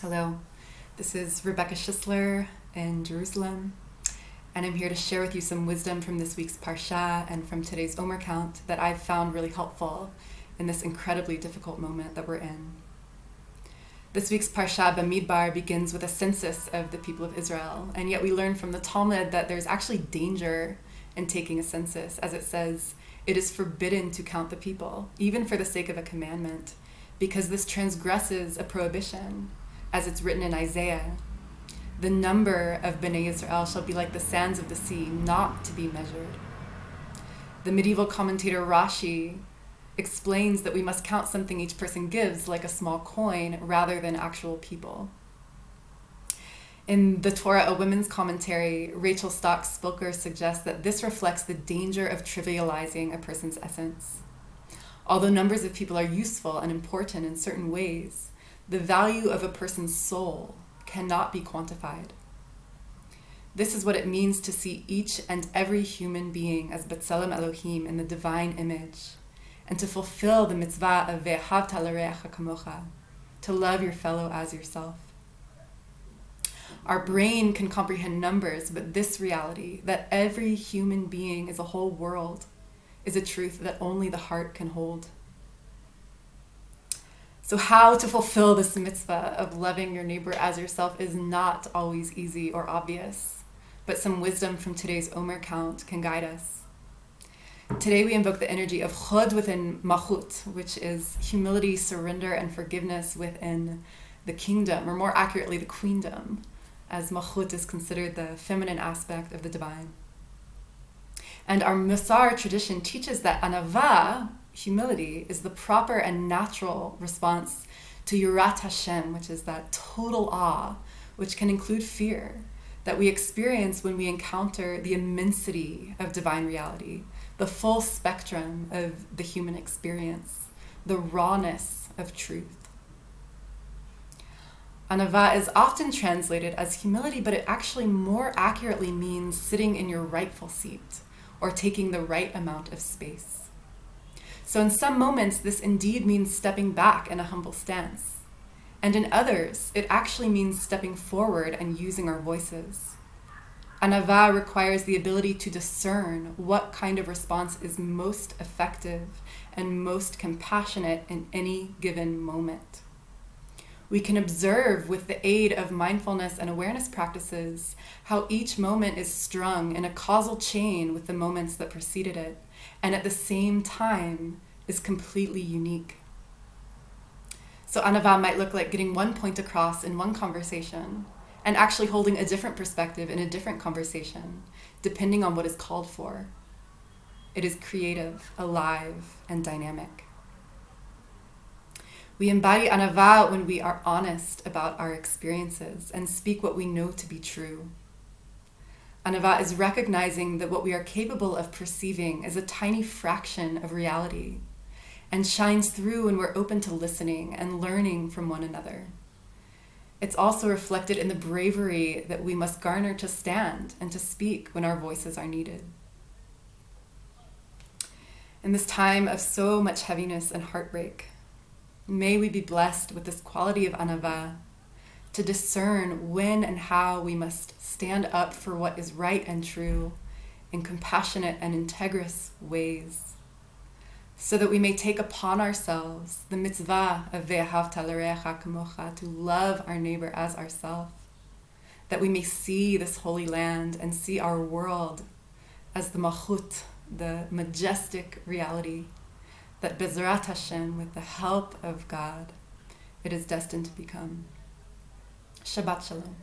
Hello, this is Rebecca Schisler in Jerusalem, and I'm here to share with you some wisdom from this week's Parshat and from today's Omer count that I've found really helpful in this incredibly difficult moment that we're in. This week's Parshat Bamidbar begins with a census of the people of Israel, and yet we learn from the Talmud that there's actually danger in taking a census, as it says, it is forbidden to count the people, even for the sake of a commandment, because this transgresses a prohibition. As it's written in Isaiah, the number of Bnei Yisrael shall be like the sands of the sea, not to be measured. The medieval commentator Rashi explains that we must count something each person gives, like a small coin, rather than actual people. In the Torah, a women's commentary, Rachel Stock-Spilker suggests that this reflects the danger of trivializing a person's essence. Although numbers of people are useful and important in certain ways, the value of a person's soul cannot be quantified. This is what it means to see each and every human being as B'Tselem Elohim in the divine image, and to fulfill the mitzvah of Ve'ahavta l'reacha kamocha, to love your fellow as yourself. Our brain can comprehend numbers, but this reality, that every human being is a whole world, is a truth that only the heart can hold. So how to fulfill this mitzvah of loving your neighbor as yourself is not always easy or obvious, but some wisdom from today's Omer count can guide us. Today we invoke the energy of Chod within Malchut, which is humility, surrender, and forgiveness within the kingdom, or more accurately, the queendom, as Malchut is considered the feminine aspect of the divine. And our Musar tradition teaches that anava, humility, is the proper and natural response to Yirat Hashem, which is that total awe, which can include fear, that we experience when we encounter the immensity of divine reality, the full spectrum of the human experience, the rawness of truth. Anava is often translated as humility, but it actually more accurately means sitting in your rightful seat, or taking the right amount of space. So in some moments, this indeed means stepping back in a humble stance. And in others, it actually means stepping forward and using our voices. Anava requires the ability to discern what kind of response is most effective and most compassionate in any given moment. We can observe with the aid of mindfulness and awareness practices how each moment is strung in a causal chain with the moments that preceded it, and at the same time is completely unique. So anava might look like getting one point across in one conversation and actually holding a different perspective in a different conversation, depending on what is called for. It is creative, alive, and dynamic. We embody anava when we are honest about our experiences and speak what we know to be true. Anava is recognizing that what we are capable of perceiving is a tiny fraction of reality and shines through when we're open to listening and learning from one another. It's also reflected in the bravery that we must garner to stand and to speak when our voices are needed. In this time of so much heaviness and heartbreak, may we be blessed with this quality of anava, to discern when and how we must stand up for what is right and true in compassionate and integrous ways, so that we may take upon ourselves the mitzvah of Ve'ahavta l'reacha kamocha, to love our neighbor as ourselves, that we may see this holy land and see our world as the Malchut, the majestic reality that Bezrat Hashem, with the help of God, it is destined to become. Shabbat Shalom.